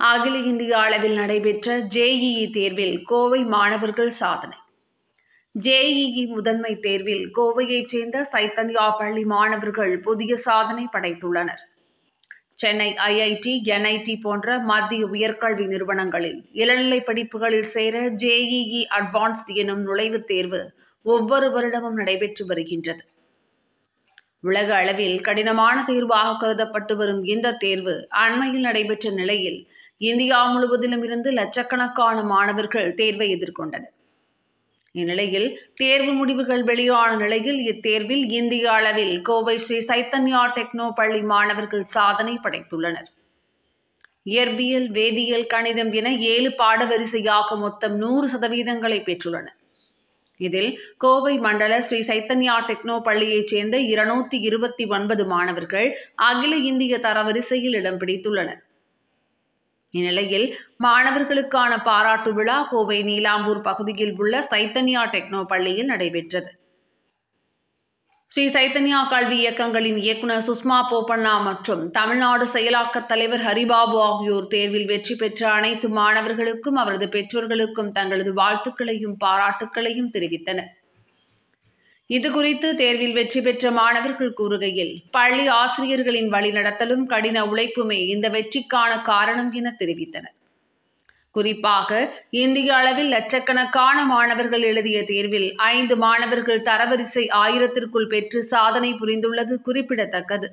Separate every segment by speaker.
Speaker 1: அகில இந்திய அளவில் நடைபெற்ற ஜேஇஇ தேர்வில் கோவை மாணவர்கள் சாதனை. ஜேஇஇ முதன்மை தேர்வில் கோவையைச் சேர்ந்த சைத்தன்யா பள்ளி மாணவர்கள் புதிய சாதனை படைத்துள்ளனர். சென்னை ஐஐடி, என்ஐடி போன்ற மத்திய உயர்கல்வி நிறுவனங்களில் இளநிலை படிப்புகளில் சேர ஜேஇஇ அட்வான்ஸ்ட் எனும் நுழைவுத் தேர்வு ஒவ்வொரு வருடமும் நடைபெற்று வருகின்றது. உலக அளவில் கடினமான தேர்வாக கருதப்பட்டு வரும் இந்த தேர்வு அண்மையில் நடைபெற்ற நிலையில் இந்தியா முழுவதிலும் இருந்து லட்சக்கணக்கான மாணவர்கள் தேர்வை எதிர்கொண்டனர். இந்நிலையில் தேர்வு முடிவுகள் வெளியான நிலையில் இத்தேர்வில் இந்திய அளவில் கோவை ஸ்ரீ சைத்தன்யா டெக்னோ பள்ளி மாணவர்கள் சாதனை படைத்துள்ளனர். இயற்பியல், வேதியியல், கணிதம் என 7 பாடவரிசையாக மொத்தம் 100% பெற்றுள்ளனர். இதில் கோவை மண்டல ஸ்ரீ சைத்தன்யா டெக்னோ பள்ளியைச் சேர்ந்த 229 மாணவர்கள் அகில இந்திய தரவரிசையில் இடம் பிடித்துள்ளனர். இந்நிலையில் மாணவர்களுக்கான பாராட்டு விழா கோவை நீலாம்பூர் பகுதியில் உள்ள சைத்தன்யா டெக்னோ பள்ளியில் நடைபெற்றது. ஸ்ரீ சைத்தன்யா கல்வி இயக்கங்களின் இயக்குநர் சுஷ்மா போப்பண்ணா மற்றும் தமிழ்நாடு செயலாக்க தலைவர் ஹரிபாபு ஆகியோர் தேர்வில் வெற்றி பெற்ற அனைத்து மாணவர்களுக்கும் அவரது பெற்றோர்களுக்கும் தங்களது வாழ்த்துக்களையும் பாராட்டுக்களையும் தெரிவித்தனர். இதுகுறித்து தேர்வில் வெற்றி பெற்ற மாணவர்கள் கூறுகையில், பள்ளி ஆசிரியர்களின் வழிநடத்தலும் கடின உழைப்புமே இந்த வெற்றிக்கான காரணம் என தெரிவித்தனர். குறிப்பாக இந்திய அளவில் லட்சக்கணக்கான மாணவர்கள் எழுதிய தேர்வில் 5 மாணவர்கள் தரவரிசை 1000ற்குள் பெற்று சாதனை புரிந்துள்ளது குறிப்பிடத்தக்கது.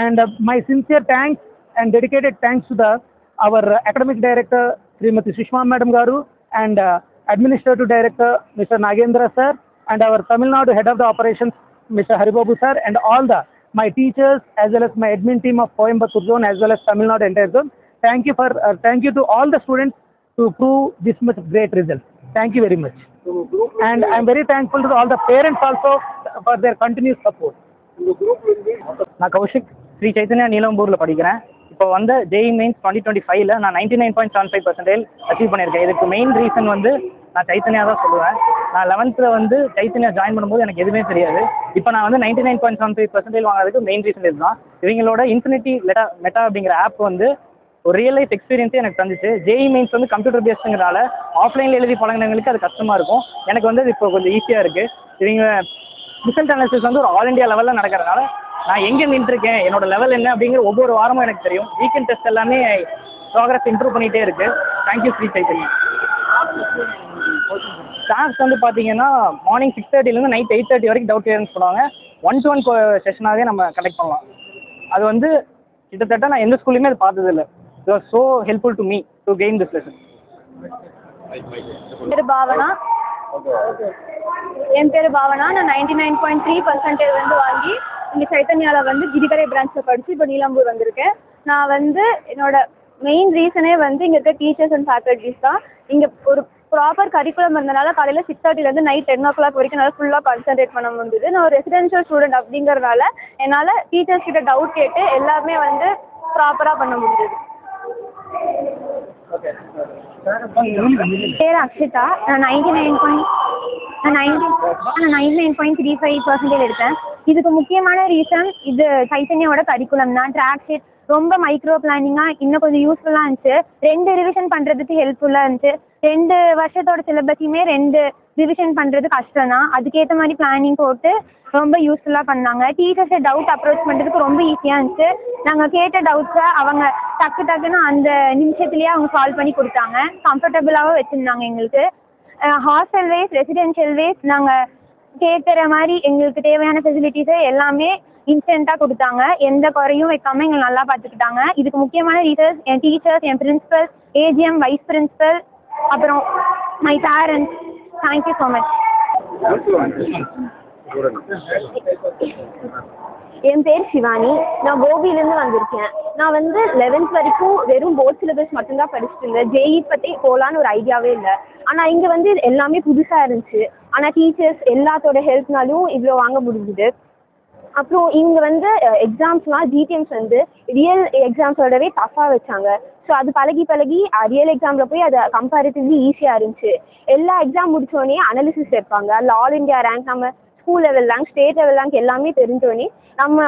Speaker 2: And my sincere thanks and dedicated thanks to our academic director Srimati Sushma Madam Garu and administrative director Mr. Nagendra sir and our Tamil Nadu head of the operations Mr. Haribabu sir and all my teachers as well as my admin team of Coimbatore zone as well as Tamil Nadu entire zone. Thank you to all the students to prove this much great result. Thank you very much. And I am very thankful to all the parents also for their continuous support.
Speaker 3: நான் கௌஷிக் ஸ்ரீ சைத்தன்யா நீலம்பூரில் படிக்கிறேன். இப்போ வந்து JE mains 2025ல் நான் 99.75% achieve பண்ணியிருக்கேன். இதுக்கு main reason வந்து நான் சைத்தன்யா தான் சொல்லுவேன். நான் 11th வந்து சைத்தன்யா ஜாயின் பண்ணும்போது எனக்கு எதுவுமே தெரியாது. இப்போ நான் வந்து 99.75% வாங்குறதுக்கு மெயின் ரீசன் இதுதான். இவங்களோட இன்ஃபினிட்டி மெட்டா அப்படிங்கிற ஆப் வந்து ஒரு ரியல் லைஃப் எக்ஸ்பீரியன்ஸே எனக்கு தந்துச்சு. ஜேஇ மெயின்ஸ் வந்து கம்ப்யூட்டர் பேஸ்டுங்கிறனால ஆஃப்லைனில் எழுதி பழகினவங்களுக்கு அது கஷ்டமாக இருக்கும். எனக்கு வந்து இப்போ கொஞ்சம் ஈஸியாக இருக்குது. இவங்க ரிசல்ட் அனாலிசிஸ் வந்து ஒரு ஆல் இண்டியா லெவலில் நடக்கிறதுனால நான் எங்கே நின்றுருக்கேன், என்னோட லெவல் என்ன அப்படிங்கிற ஒவ்வொரு வாரமும் எனக்கு தெரியும். வீக்கெண்ட் டெஸ்ட் எல்லாமே ப்ராக்ரஸ் இம்ப்ரூவ் பண்ணிகிட்டே இருக்குது. தேங்க்யூ ஸ்ரீ சைத்தன்யா. கிளாஸ் வந்து பார்த்தீங்கன்னா மார்னிங் 6:30லேருந்து நைட் 8:30 வரைக்கும் டவுட் கிளியரன்ஸ் பண்ணுவாங்க. 1-to-1 செஷனாகவே நம்ம கண்டக்ட் பண்ணலாம். அது வந்து கிட்டத்தட்ட நான் எந்த ஸ்கூல்லையுமே அது பார்த்ததில்லை. It was so helpful to me to gain this lesson.
Speaker 4: என் பேர் பாவனா. நான் 99.3% வந்து வாங்கி இங்கே சைத்தன்யாவில் வந்து கிரிகரை பிரான்ச்சில் படித்து இப்போ நீலம்பூர் வந்திருக்கேன். நான் வந்து என்னோட மெயின் ரீசனே வந்து இங்கே இருக்க டீச்சர்ஸ் அண்ட் ஃபேக்கல்ட்டிஸ் தான். இங்கே ஒரு ப்ராப்பர் கரிக்குலம் இருந்தனால காலையில் 6:30லேருந்து நைட் 10 o'clock வரைக்கும் என்னால் ஃபுல்லாக கான்சன்ட்ரேட் பண்ண முடியுது. நான் ஒரு ரெசிடென்ஷியல் ஸ்டூடெண்ட் அப்படிங்கிறதுனால என்னால் டீச்சர்ஸ் கிட்ட டவுட் கேட்டு எல்லாமே வந்து ப்ராப்பராக பண்ண முடியுது. பேர் அக்ஷிதா. நான் 99.35% எடுத்தேன். இதுக்கு முக்கியமான ரீசன் இது சைத்தன்யாவோட கரிக்குலம் தான். ட்ராக் ஷீட் ரொம்ப மைக்ரோ பிளானிங்காக இன்னும் கொஞ்சம் யூஸ்ஃபுல்லாக இருந்துச்சு. 2 ரிவிஷன் பண்ணுறதுக்கு ஹெல்ப்ஃபுல்லாக இருந்துச்சு. 2 வருஷத்தோட சிலபஸையுமே 2 ரிவிஷன் பண்ணுறது கஷ்டம் தான். அதுக்கேற்ற மாதிரி பிளானிங் போட்டு ரொம்ப யூஸ்ஃபுல்லாக பண்ணாங்க. டீச்சர்ஸை டவுட் அப்ரோச் பண்ணுறதுக்கு ரொம்ப ஈஸியாக இருந்துச்சு. நாங்கள் கேட்ட டவுட்ஸை அவங்க டக்குன்னு அந்த நிமிஷத்துலேயே அவங்க சால்வ் பண்ணி கொடுத்தாங்க. கம்ஃபர்டபுளாகவும் வச்சுருந்தாங்க எங்களுக்கு. ஹாஸ்டல் வைஸ் ரெசிடென்ஷியல் வைஸ் நாங்கள் கேட்குற மாதிரி எங்களுக்கு தேவையான ஃபெசிலிட்டிஸை எல்லாமே இன்ஸ்டண்ட்டாக கொடுத்தாங்க. எந்த குறையும் வைக்காமல் எங்களை நல்லா பார்த்துக்கிட்டாங்க. இதுக்கு முக்கியமான ரீசன்ஸ் என் டீச்சர்ஸ், என் பிரின்சிபல், ஏஜிஎம், வைஸ் பிரின்சிபல், அப்புறம் my parents. Thank you so much. என் பேர் சிவானி. நான் கோபியிலேருந்து வந்திருக்கேன். நான் வந்து 11th வரைக்கும் வெறும் போர்ட் சிலபஸ் மட்டும்தான் படிச்சுட்டு இருந்தேன். ஜேஇ பற்றி போகலான்னு ஒரு ஐடியாவே இல்லை. ஆனால் இங்கே வந்து எல்லாமே புதுசாக இருந்துச்சு. ஆனால் டீச்சர்ஸ் எல்லாத்தோட ஹெல்ப்னாலும் இவ்வளோ வாங்க முடிஞ்சுது. அப்புறம் இங்கே வந்து எக்ஸாம்ஸ்லாம் ஜிடிஎம்ஸ் வந்து ரியல் எக்ஸாம்ஸோடவே டஃப்பாக வச்சாங்க. ஸோ அது பழகி ரியல் எக்ஸாமில் போய் அது கம்பேரிட்டிவ்லி ஈஸியாக இருந்துச்சு. எல்லா எக்ஸாம் முடித்தோடனே அனாலிசிஸ் வைப்பாங்க. அதில் ஆல் இண்டியா ரேங்க், நம்ம school level rank, state level rank எல்லாமே தெரிஞ்சோடனே நம்ம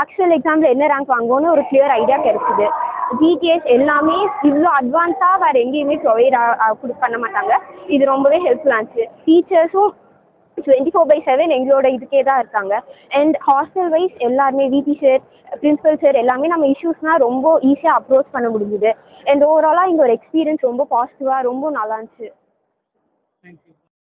Speaker 4: ஆக்சுவல் எக்ஸாமில் என்ன ரேங்க் வாங்குவோன்னு ஒரு கிளியர் ஐடியா கிடைச்சிது. ஜிடிஎஸ் எல்லாமே இவ்வளோ அட்வான்ஸாக வேறு எங்கேயுமே ப்ரொவைட் பண்ண மாட்டாங்க. இது ரொம்பவே ஹெல்ப்ஃபுல்லாக இருந்துச்சு. டீச்சர்ஸும் 24/7 எங்களோட இதுக்கே தான் இருக்காங்க. அண்ட் ஹாஸ்டல் வைஸ் எல்லாருமே விபி சார், பிரின்சிபல் சார் எல்லாமே நம்ம இஷ்யூஸ்னால் ரொம்ப ஈஸியாக அப்ரோச் பண்ண முடிஞ்சுது. அண்ட் ஓவராலாக இங்கே ஒரு எக்ஸ்பீரியன்ஸ் ரொம்ப பாசிட்டிவாக ரொம்ப நல்லா இருந்துச்சு.
Speaker 2: தேங்க்யூ.